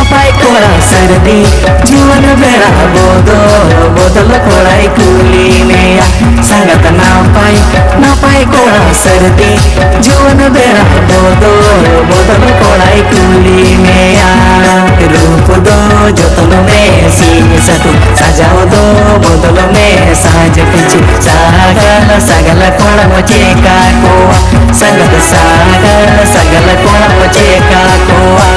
नापाई कोड़ा सर्दी जीवन बेड़ा बोतल कोड़ाई कुली में संगत नापाई कोड़ा सर्दी जीवन बेड़ा बोतल कोड़ाई कुली में रूप दो जोतल में सीन सटू सजाओ दो बोतल में साज पीछे सगल कोड़ा मुझे का कोआ संगत सगल कोड़ा मुझे का कोआ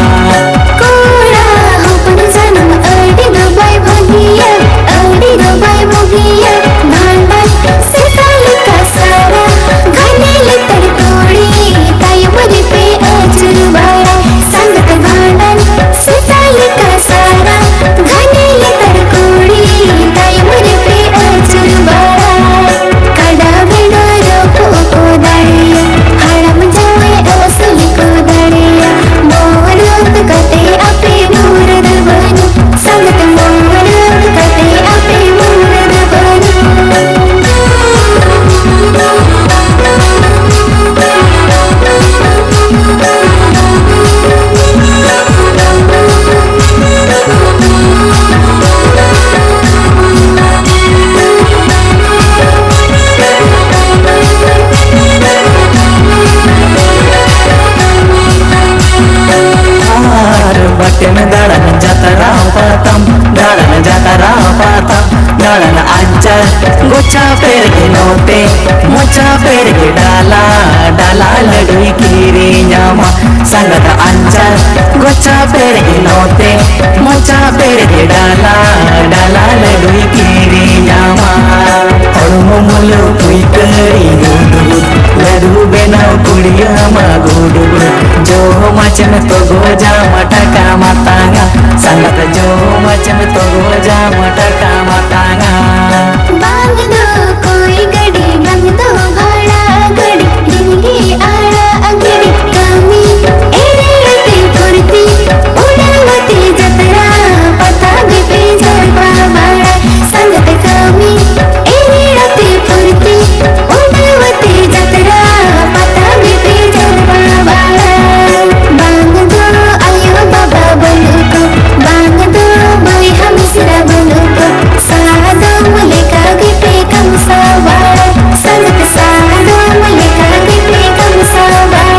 दाड़न जाता राव पातम दाड़न आजा गोचा पेड़ के नोते मोचा पेड़ के डाला लड़ुई कीरी न्यामा संगत आजा गोचा पेड़ के नोते मोचा पेड़ के डाला लड़ुई कीरी न्यामा और मुलो कोई करी लड़ू बेनाव कुड़िया मा गुडू जो मचन तो गोजा मटका मातांगा संगत जो मचन तो गोजा मटका मातांगा बांग दो कोई गड़ी बांग दो भाड़ा गड़ी जिंदगी आड़ा अगड़ी कमी एरे रते फुर्ती उड़ावती जतरा पता पे जलवा भाड़ा संगत कमी एरे रते फुर्ती उड़ावती जतरा पता पे जलवा भाड़ा बांग दो आयो बाबा बोलो को बांग दो भाई हम सिरा बोलो को सादो मलिका गिटे कम सावाड़ा संगत सादो मलिका गिटे कम सावाड़ा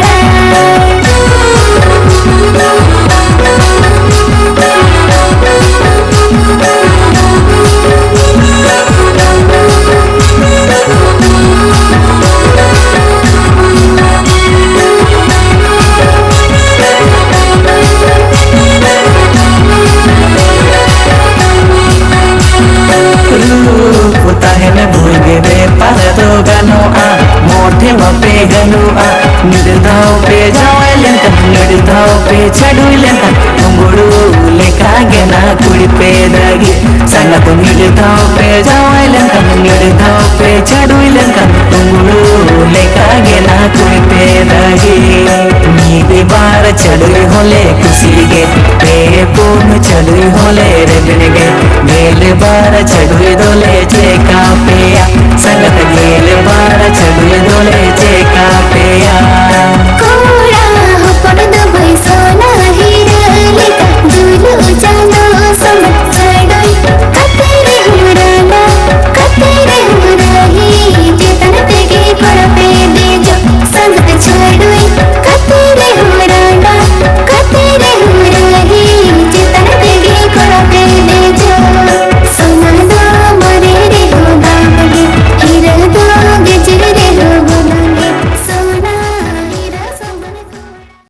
मोठे पे गनु आ निर्धाव पे जावलें निर्धाव पे छडुलें मुंगुड़ू लेखा गेना कुड़ी पे दगी संगत निर्धाव पे जावलें निर्धाव पे छडुलें मुंगुड़ू लेखा गेना कुड़ी पे दगी नीदे बार चढ़ुई होले खुशी गे पे पूर्ण चढ़ुई होले रेबने गे गेल बार चढ़ुई दोले चेका पेया संगत गेल बार चढ़ुई दोले चेका पेया।